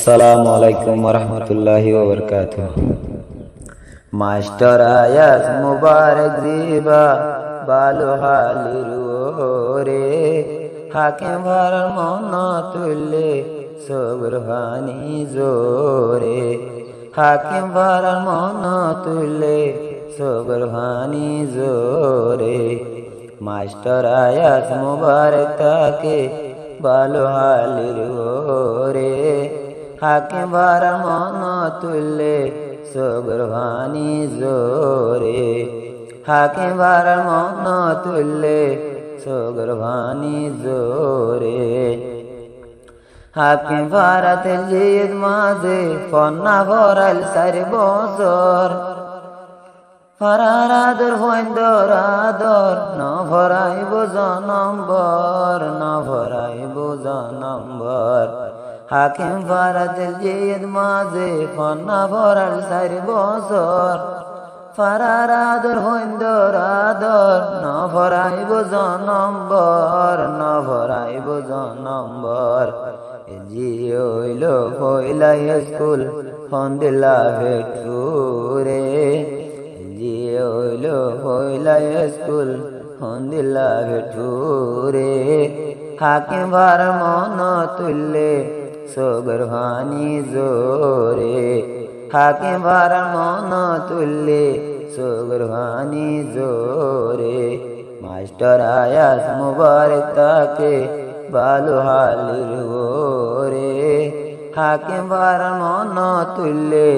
আসসালামু আলাইকুম ওরহমতুল্লাহি ওবরকাতুহ। মাস্টার আয়াজ মুবারক দিবা বালু হালির রে, হাকিম ভারার মন তুললে সবরহানি জোরে, হাকিম ভারার মন তুললে সবরহানি জোরে। মাস্টার আয়াজ মুবারক তাকে বালু হালির রে, হাকিম ভারার মন তুললে সবরহানি জোরে, হাকিম ভারার মন তুললে সবরহানি জোরে। হাকিম ভারাতে জিদ মাঝে ফন্না ভরাল 4 বছর, ফারার আদর হইন্দর আদর ন ভরাইব জনম্বর, ন ভরাইব জনম্বর। হাকিম ফারাতের জিদ মাঝে ফন্না ভরাল 4 বছর, ফারার আদর হইন্দর আদর ন ভরাইব জনম্বর, ন ভরাইব জনম্বর। জি হইল পয়লা স্কুল ফন্দিলা ভেটুরে, জি হইল পয়লা স্কুল ফন্দিলা ভেটুরে। হাকিম ভার মন তুললে সবরহানি জোরে, হাকিম ভার মন তুললে সবরহানি জোরে। মাস্টার আয়াজ মুবারক তাকে বালু হালির রে, হাকিম ভার মন তুললে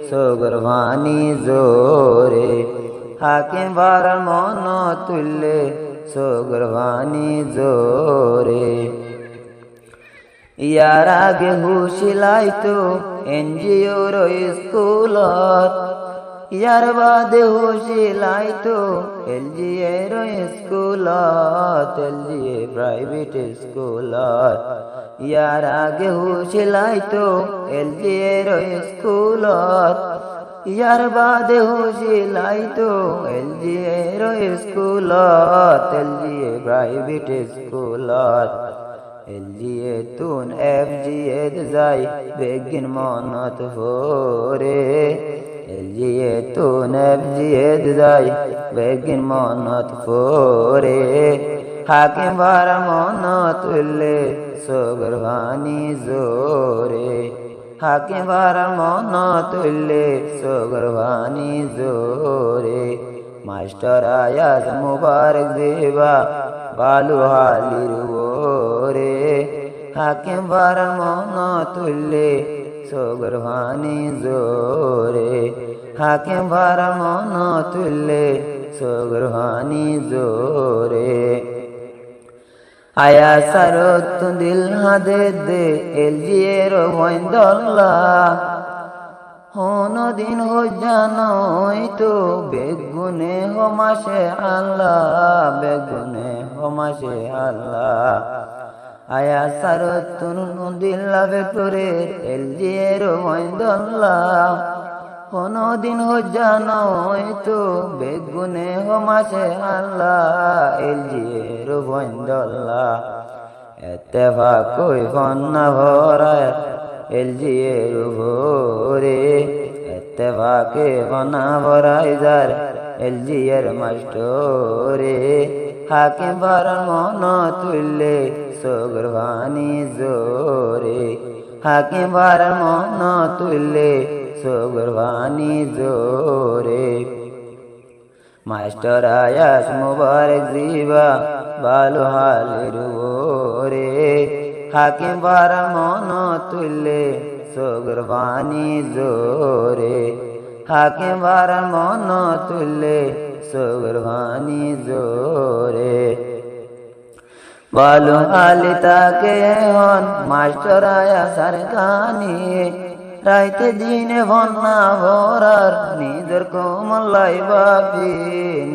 সবরহানি জোরে, হাকিম ভার মন তুললে সবরহানি জোরে। ইয়ার আগে হুশিলাইতো এনজিওর স্কুলত, ইয়ার বাদে হুশিলাইতো এলজিএর স্কুলত, এলজিএ প্রাইভেট স্কুলত। ইয়ার আগে হুশিলাইতো এলজিএর স্কুলত, ইয়ার বাদে হুশিলাইতো এলজিএর স্কুলত, এলজিএ প্রাইভেট স্কুলত। এলজিএ তুন এফজিএ যাই বেগিন মনত ভরে, এলজিএ তুন এফজিএ যাই বেগিন মনত ভরে। হাকিম ভারা মন তুললে সবরহানি জোরে, হাকিম ভারা মন তুললে সবরহানি জোরে। মাস্টার আয়াজ মুবারক দিবা বালু হালির রে, হাকিম ভারার মন তুললে সবরহানি জোরে, হাকিম ভারার মন তুললে সবরহানি জোরে। আয়া সারত দিল হাদে দে এলজিএর হইন্দল্লা, হনো দিন হইজানই তো বেগুনে হমাসে আল্লাহ, বেগুনে হমাসে আল্লাহ। আয়া সারত দিল্লা ভেতরে এলজিএর হইন্দল্লা, হনো দিন হইজানই তো বেগুনে হমাসে আল্লাহ, এলজিএর হইন্দল্লা। এত্তেফাক কই ফন্না ভরায় এলজিএর ভোরে, এত্তেফাকে ফন্না ভরাই যার এলজিএর মাস্টরে। হাকিম ভারার মন তুললে সবরহানি জোরে, হাকিম ভারার মন তুললে সবরহানি জোরে। মাস্টার আয়াজ মুবারক দিবা বালু হালির রে, হাকিম ভারার মন তুললে সবরহানি জোরে, হাকিম ভারার মন তুললে সবরহানি জোরে। বালু হালি তাকে হন মাস্টার আয়াসার কানি, রাইতে দিনে ভন্না ভরার নিজের কোমলাই বাবি,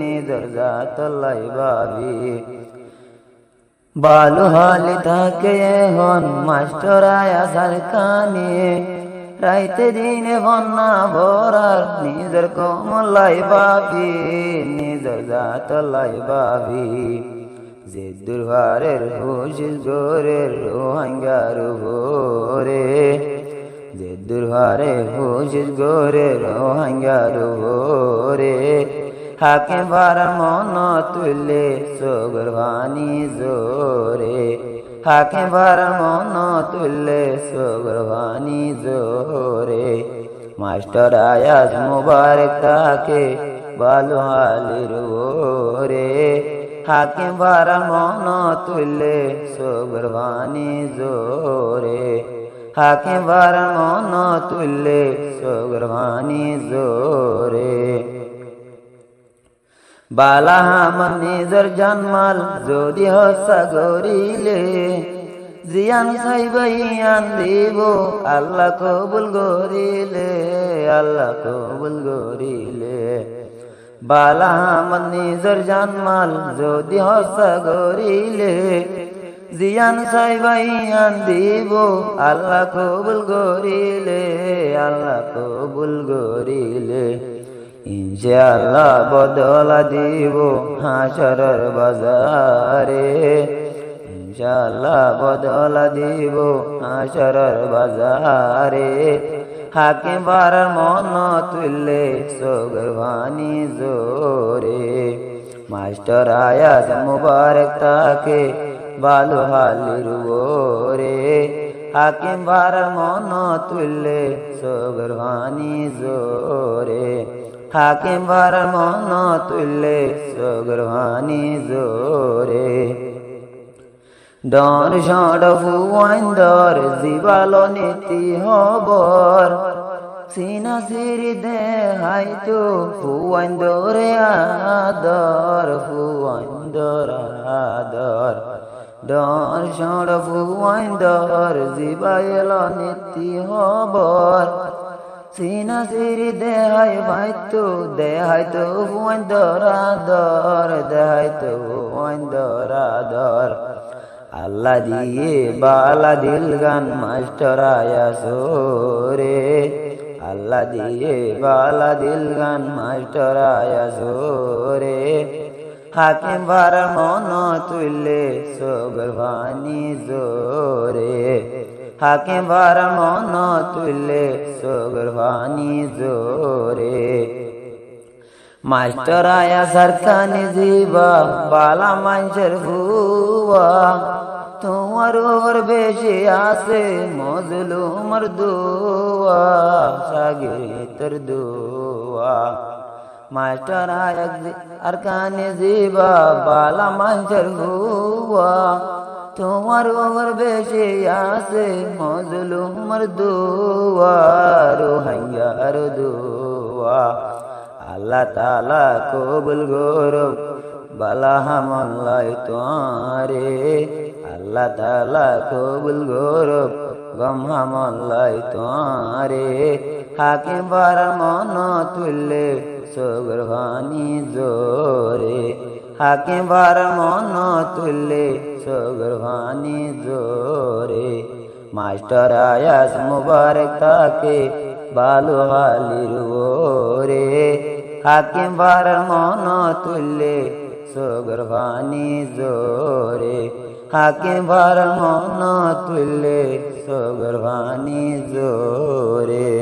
নিজের জাতলাই বাবি। বালু হালি তাকে হন মাস্টার আয়াসার কানি, রাইতে দিনে ভন্না ভরার নিজের কোমলাই বাবি, নিজের জাতলাই বাবি। যে দুর্বারের হুশিস গোরের রোহাঙ্গার ভোরে, যে দুর্হারে হুশিস গোরে রোহাঙ্গার ভোরে হাকে বার মন তুলে সগর ভানি জোরে হাকে বার মন তুলে সগর ভানি জোরে মাস্টার আয়াজ মুবারক তাকে ভালো হালির ওরে হাকে বার মন তুলে সগর ভানি জোরে হাকে বার মন তুলে সগর ভানি জোরে বালা আমার নিজর জানমাল যদি হসা গরিলে জিয়ান সাইবাইয়ান দিব আল্লাহ কবুল গরিলে আল্লাহ কবুল গরিলে বালা আমার নিজর জানমাল যদি হসা গরিলে জিয়ান সাইবাইয়ান দিব আল্লাহ কবুল গরিলে আল্লাহ কবুল গরিলে ইনশাআল্লাহ বদলা দিব হাসরের বাজারে ইনশাআল্লাহ বদলা দিব হাসরের বাজারে হাকে বার মন তুললে সগর ভানি জোরে মাস্টার আয়াজ মুবারক তাকে ভালো হালির ওরে হাকে বার মন তুললে সগর ভানি জোরে হাকে বার মন তুললে সগর ভানি জোরে ডর ষড় ফুয়াইন্দর জীবালো নীতি হবর সিনা সিরি দে হাই তো ফুয়াইন্দরে আদর ফুয়াইন্দর আদর ডর ষড় ফুয়াইন্দর জীবালো নীতি হবর সিনা সিরি দেহাই ভাইতো দেহাইতো ফুয়াইন্দর আদর দেহাইতো ফুয়াইন্দর আদর আল্লাহ দিয়ে বালা দিল গান মাস্টার আয়াসোরে আল্লাহ দিয়ে বালা দিল গান মাস্টার আয়াসোরে হাকে বার মন তুললে সগর ভানি জোরে হাকে বার মন তুললে সগর ভানি জোরে মাস্টার আয়া সরকানি জীবা বালা মানুষের ভুয়া তোমার ওর বেশি আছে মজলুমর দুয়া সাগিতর দুয়া মাস্টার আয়া আর কানে জীবা বালা মানুষের ভুয়া তোমার ওর বেশি আছে মজলুমর দুয়া রোহাঙ্গার দুয়া আল্লাহ তাআলা কবুল গৌরব বালা হামলাই তোরে আল্লাহ তাআলা কবুল গৌরব গম হামলাই তোরে হাকে বার মন তুললে সগর ভানি জোরে হাকে বার মন তুললে সগর ভানি জোরে মাস্টার আয়াজ মুবারক তাকে ভালো হালির ওরে হাকে বার মন তুললে সগর ভানি জোরে হাকে বার মন তুললে সগর ভানি জোরে।